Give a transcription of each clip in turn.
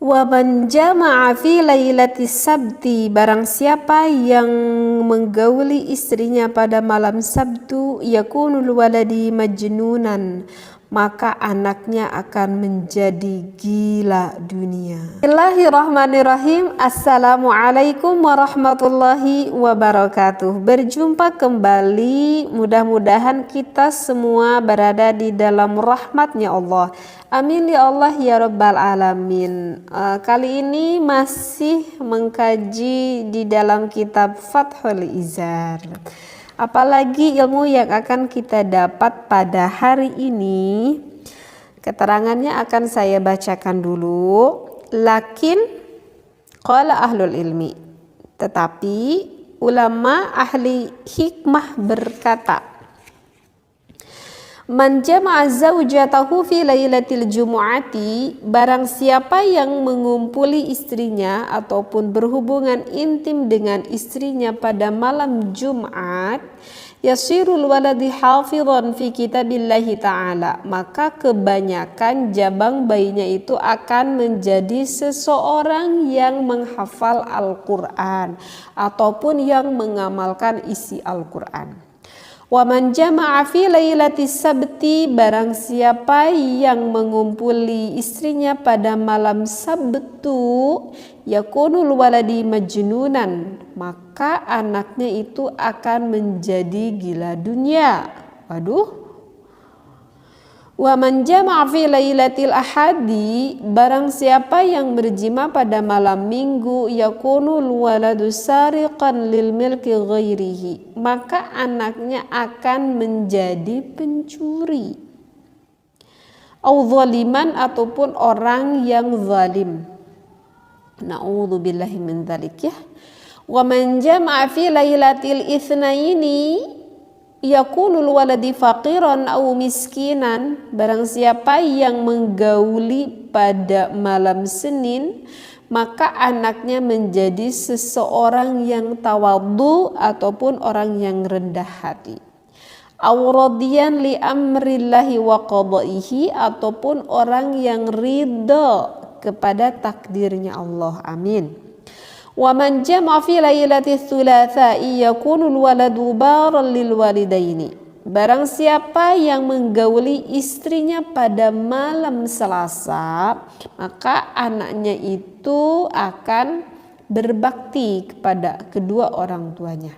Wa man jama'a fi lailatis sabti, barang siapa yang menggauli istrinya pada malam Sabtu, yakunul waladi majnunan, maka anaknya akan menjadi gila dunia. Bismillahirrahmanirrahim. Assalamualaikum warahmatullahi wabarakatuh. Berjumpa kembali, mudah-mudahan kita semua berada di dalam rahmatnya Allah. Amin ya Allah ya Rabbal Alamin. Kali ini masih mengkaji di dalam kitab Fathul Izar. Apalagi ilmu yang akan kita dapat pada hari ini, keterangannya akan saya bacakan dulu. Lakin qala ahlul ilmi, tetapi ulama ahli hikmah berkata, man jama'a zaujatahu fi lailatil jumu'ati, barang siapa yang mengumpuli istrinya ataupun berhubungan intim dengan istrinya pada malam Jumat, yasirul waladi hafidhan fi kitabillahi ta'ala, maka kebanyakan jabang bayinya itu akan menjadi seseorang yang menghafal Al-Quran ataupun yang mengamalkan isi Al-Quran. Wa man jama'a fi lailatis sabti, barang siapa yang mengumpuli istrinya pada malam Sabtu, yakunul waladi majnunan, maka anaknya itu akan menjadi gila dunia. Waduh. Wa man jama'a fi lailatil ahadi, barang siapa yang berjima pada malam Minggu, yakunul waladu sariqan lil milki ghairihi, maka anaknya akan menjadi pencuri. Au zaliman, ataupun orang yang zalim. Na'udzubillahi min dzalik ya. Wa man jama'a fi lailatil itsnaini, yakunul waladi faqiran au miskinan, barang siapa yang menggauli pada malam Senin, maka anaknya menjadi seseorang yang tawadhu ataupun orang yang rendah hati. Au radiyan li amrillahi wa qadaihi, ataupun orang yang ridha kepada takdirnya Allah. Amin. Wa man jama'a fi lailatis tsulatsa'i, yakunul waladu baran lil walidaini, barang siapa yang menggauli istrinya pada malam Selasa, maka anaknya itu akan berbakti kepada kedua orang tuanya.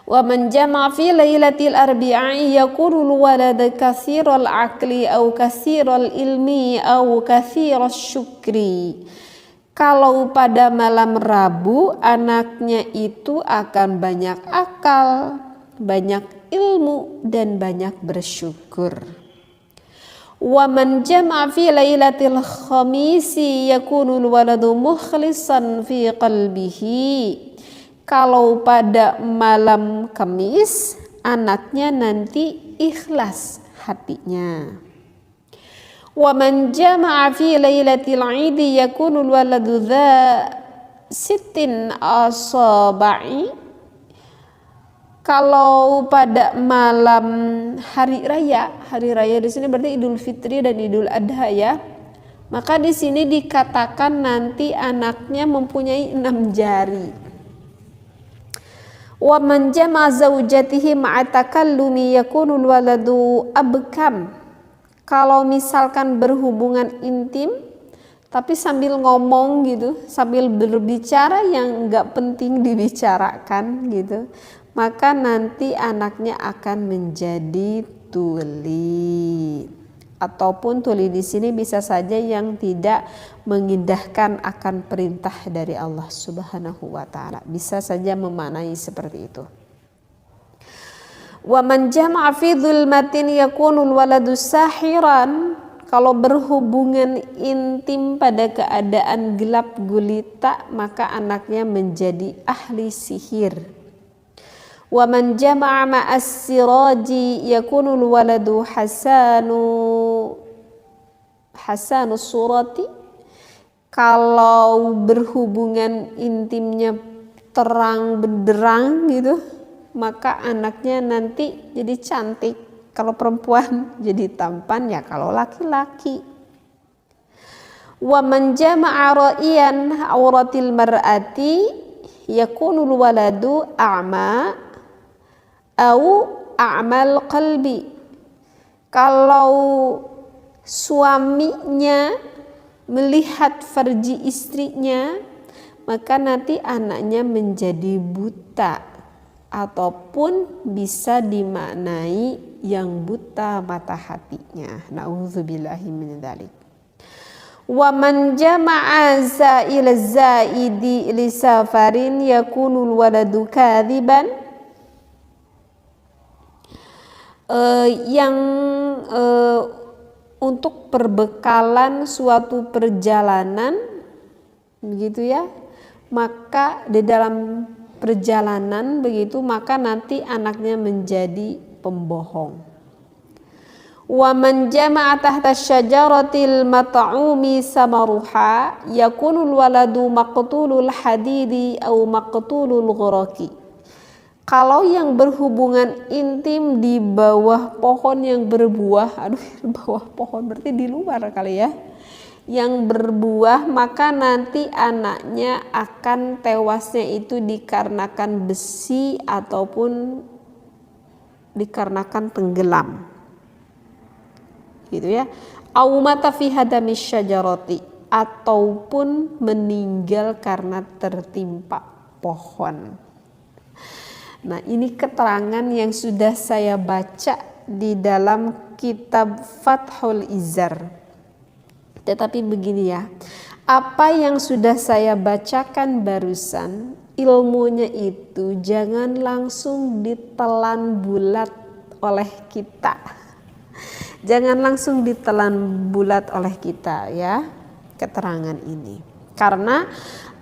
Wa man jama'a fi lailatil arbi'i, yakunul waladu katsiral aqli au katsiral ilmi au katsiras syukri, kalau pada malam Rabu anaknya itu akan banyak akal, banyak ilmu, dan banyak bersyukur. Wa man jama'a fi lailatil khamisi, yakunul waladu mukhlisan fi qalbihi, kalau pada malam Kamis anaknya nanti ikhlas hatinya. Wa man jama'a fi lailatil 'idi, yakunul waladu dza sittin asaba'i, kalau pada malam hari raya di sini berarti Idul Fitri dan Idul Adha ya, maka di sini dikatakan nanti anaknya mempunyai 6 jari. Wa man jama'a zaujatihi ma'a takallumi, yakunul waladu abkam, kalau misalkan berhubungan intim tapi sambil ngomong gitu, sambil berbicara yang enggak penting dibicarakan gitu, maka nanti anaknya akan menjadi tuli. Ataupun tuli di sini bisa saja yang tidak mengindahkan akan perintah dari Allah Subhanahu wa taala. Bisa saja memaknai seperti itu. Wa man jama'a fi dzulmatin, yakunul waladu sahiran, kalau berhubungan intim pada keadaan gelap gulita, maka anaknya menjadi ahli sihir. Wa man jama'a ma'as siraji, yakunul waladu hasanus surati, kalau berhubungan intimnya terang benderang gitu, maka anaknya nanti jadi cantik. Kalau perempuan jadi tampan, ya kalau laki-laki. Wa man jama'a ra'iyan auratil mar'ati yakunul waladu a'ma au a'mal qalbi. Kalau suaminya melihat farji istrinya, maka nanti anaknya menjadi buta ataupun bisa dimaknai yang buta mata hatinya. Na'udzubillahi min dzalik. Wa man jama'a za'il zaidi li safarin yakunul waladu kadziban. Yang untuk perbekalan suatu perjalanan, begitu ya, maka di dalam perjalanan begitu, maka nanti anaknya menjadi pembohong. Wa man jama'a tahta syajaratil mat'umi samaruha yakunul waladu maqtulul hadidi au maqtulul ghuraqi. Kalau yang berhubungan intim di bawah pohon yang berbuah, bawah pohon berarti di luar kali ya, yang berbuah, maka nanti anaknya akan tewasnya itu dikarenakan besi ataupun dikarenakan tenggelam, gitu ya. Au mata fi hadamis syajarati, ataupun meninggal karena tertimpa pohon. Nah, ini keterangan yang sudah saya baca di dalam kitab Fathul Izzar. Tetapi begini ya, apa yang sudah saya bacakan barusan, ilmunya itu jangan langsung ditelan bulat oleh kita. Jangan langsung ditelan bulat oleh kita ya, keterangan ini. Karena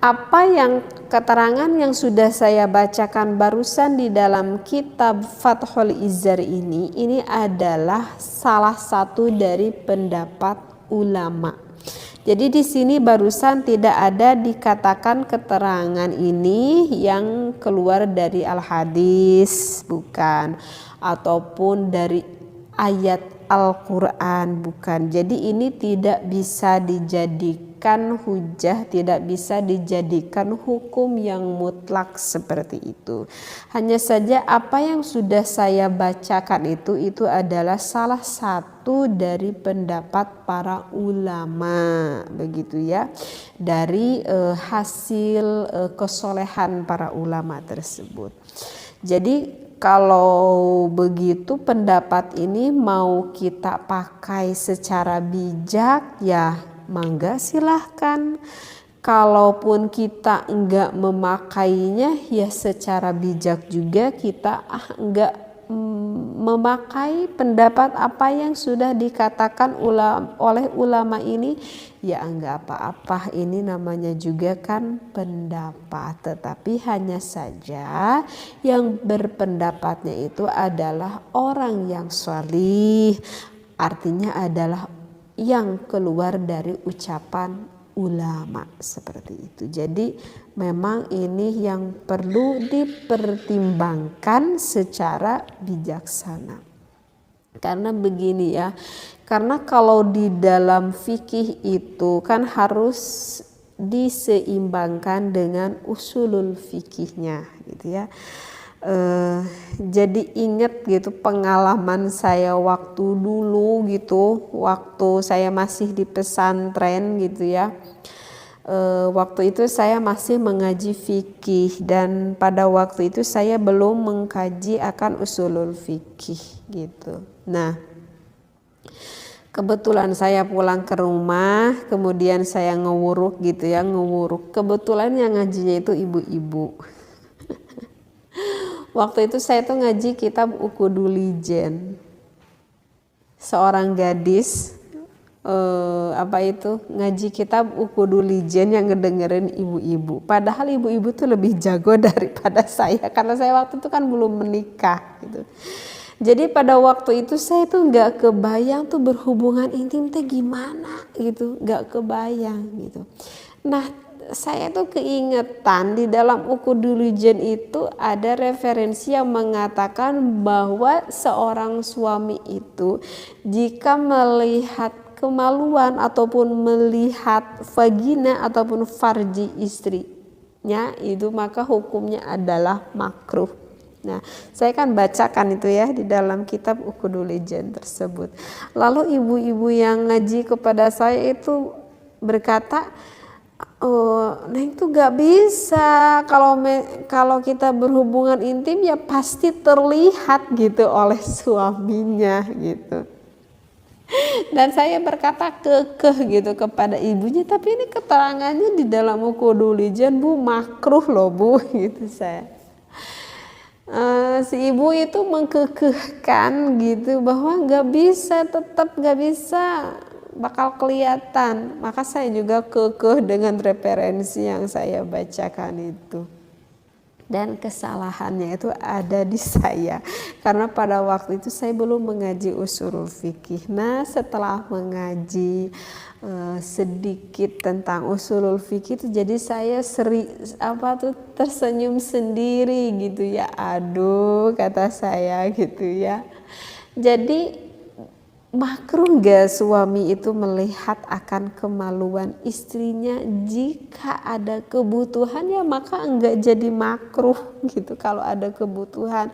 apa yang keterangan yang sudah saya bacakan barusan di dalam kitab Fathul Izzar ini adalah salah satu dari pendapat ulama. Jadi di sini barusan tidak ada dikatakan keterangan ini yang keluar dari al-hadis, bukan, ataupun dari ayat Al-Quran, bukan. Jadi ini tidak bisa dijadikan hujah, tidak bisa dijadikan hukum yang mutlak seperti itu. Hanya saja apa yang sudah saya bacakan itu adalah salah satu dari pendapat para ulama, begitu ya, dari hasil kesolehan para ulama tersebut. Jadi kalau begitu pendapat ini mau kita pakai secara bijak ya mangga silahkan. Kalaupun kita enggak memakainya ya secara bijak juga kita enggak memakai pendapat apa yang sudah dikatakan oleh ulama ini, ya enggak apa-apa, ini namanya juga kan pendapat. Tetapi hanya saja yang berpendapatnya itu adalah orang yang shalih, artinya adalah yang keluar dari ucapan ulama seperti itu. Jadi memang ini yang perlu dipertimbangkan secara bijaksana. Karena begini ya, karena kalau di dalam fikih itu kan harus diseimbangkan dengan usulul fikihnya, gitu ya. Jadi ingat gitu pengalaman saya waktu dulu gitu, waktu saya masih di pesantren gitu ya. Waktu itu saya masih mengaji fikih dan pada waktu itu saya belum mengkaji akan usulul fikih gitu. Nah, kebetulan saya pulang ke rumah, kemudian saya ngewuruk gitu ya, kebetulan yang ngajinya itu ibu-ibu. Waktu itu saya tuh ngaji kitab Ukudulijen. Seorang gadis ngaji kitab Ukudulijen yang ngedengerin ibu-ibu. Padahal ibu-ibu tuh lebih jago daripada saya karena saya waktu itu kan belum menikah gitu. Jadi pada waktu itu saya tuh nggak kebayang tuh berhubungan intim teh gimana gitu, nggak kebayang gitu. Nah, saya tuh keingetan di dalam Ukudulijen itu ada referensi yang mengatakan bahwa seorang suami itu jika melihat kemaluan ataupun melihat vagina ataupun farji istrinya itu, maka hukumnya adalah makruh. Nah, saya kan bacakan itu ya di dalam kitab Uqudul Jan tersebut. Lalu ibu-ibu yang ngaji kepada saya itu berkata, Neng tuh gak bisa kalau kita berhubungan intim ya pasti terlihat gitu oleh suaminya gitu. Dan saya berkata kekeh gitu kepada ibunya, tapi ini keterangannya di dalam Uqudul Jan Bu, makruh loh Bu gitu saya. Si ibu itu mengkekehkan gitu bahwa tetap gak bisa, bakal kelihatan. Maka saya juga kekeh dengan referensi yang saya bacakan itu. Dan kesalahannya itu ada di saya, karena pada waktu itu saya belum mengaji usulul fikih. Nah, setelah mengaji sedikit tentang usulul fikih itu, jadi saya tersenyum sendiri gitu ya. Aduh, kata saya gitu ya. Jadi makruh gak suami itu melihat akan kemaluan istrinya? Jika ada kebutuhan ya maka enggak jadi makruh gitu kalau ada kebutuhan.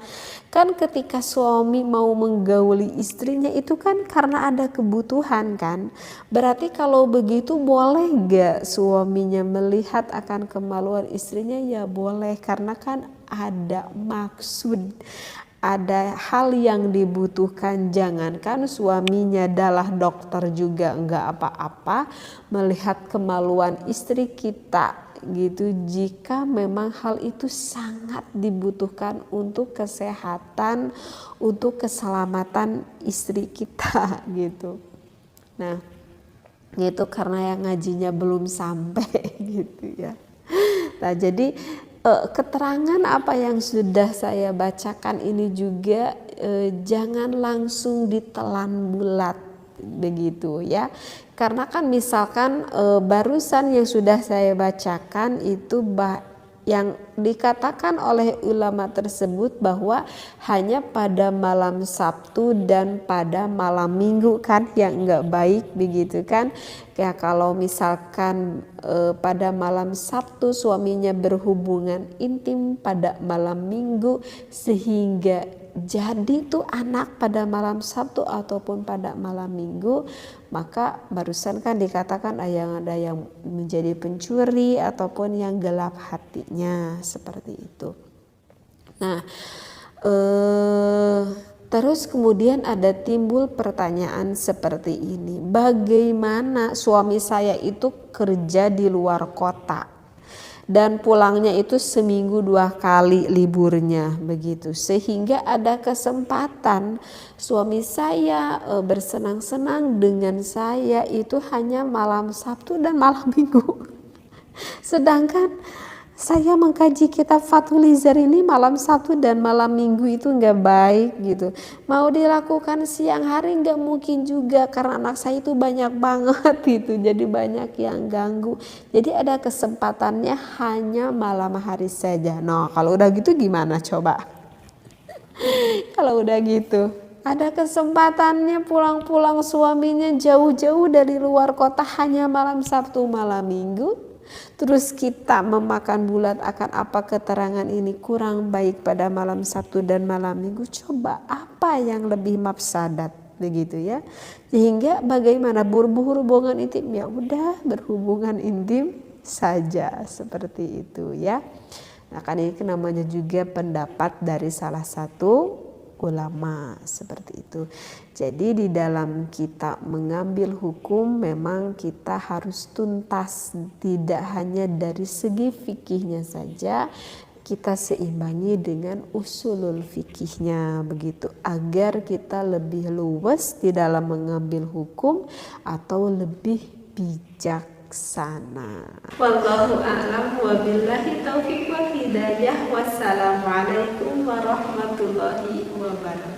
Kan ketika suami mau menggauli istrinya itu kan karena ada kebutuhan kan. Berarti kalau begitu boleh gak suaminya melihat akan kemaluan istrinya? Ya boleh, karena kan ada maksud, ada hal yang dibutuhkan. Jangankan suaminya adalah dokter juga enggak apa-apa melihat kemaluan istri kita gitu, jika memang hal itu sangat dibutuhkan untuk kesehatan, untuk keselamatan istri kita gitu. Nah, itu karena yang ngajinya belum sampai gitu ya. Nah, jadi keterangan apa yang sudah saya bacakan ini juga jangan langsung ditelan bulat begitu ya, karena kan misalkan barusan yang sudah saya bacakan itu yang dikatakan oleh ulama tersebut bahwa hanya pada malam Sabtu dan pada malam Minggu kan yang enggak baik begitu kan ya. Kalau misalkan pada malam Sabtu suaminya berhubungan intim pada malam Minggu sehingga jadi tuh anak pada malam Sabtu ataupun pada malam Minggu, maka barusan kan dikatakan ada yang menjadi pencuri ataupun yang gelap hatinya seperti itu. Nah, terus kemudian ada timbul pertanyaan seperti ini, bagaimana suami saya itu kerja di luar kota dan pulangnya itu seminggu 2 kali liburnya begitu, sehingga ada kesempatan suami saya bersenang-senang dengan saya itu hanya malam Sabtu dan malam Minggu. Sedangkan saya mengkaji kitab Fathul Hizar ini malam Sabtu dan malam Minggu itu nggak baik gitu. Mau dilakukan siang hari nggak mungkin juga karena anak saya itu banyak banget gitu. Jadi banyak yang ganggu. Jadi ada kesempatannya hanya malam hari saja. Nah, kalau udah gitu gimana coba? Kalau udah gitu, ada kesempatannya pulang-pulang suaminya jauh-jauh dari luar kota hanya malam Sabtu malam Minggu. Terus kita memakan bulat akan apa keterangan ini kurang baik pada malam Sabtu dan malam Minggu. Coba apa yang lebih mafsadat begitu ya. Sehingga bagaimana berhubungan intim, ya udah berhubungan intim saja seperti itu ya. Nah, kan ini namanya juga pendapat dari salah satu ulama seperti itu. Jadi di dalam kita mengambil hukum memang kita harus tuntas, tidak hanya dari segi fikihnya saja, kita seimbangi dengan usulul fikihnya begitu, agar kita lebih luwes di dalam mengambil hukum atau lebih bijaksana. Wallahu a'lam wa billahi taufiq wal hidayah. Wassalamualaikum warahmatullahi wabarakatuh.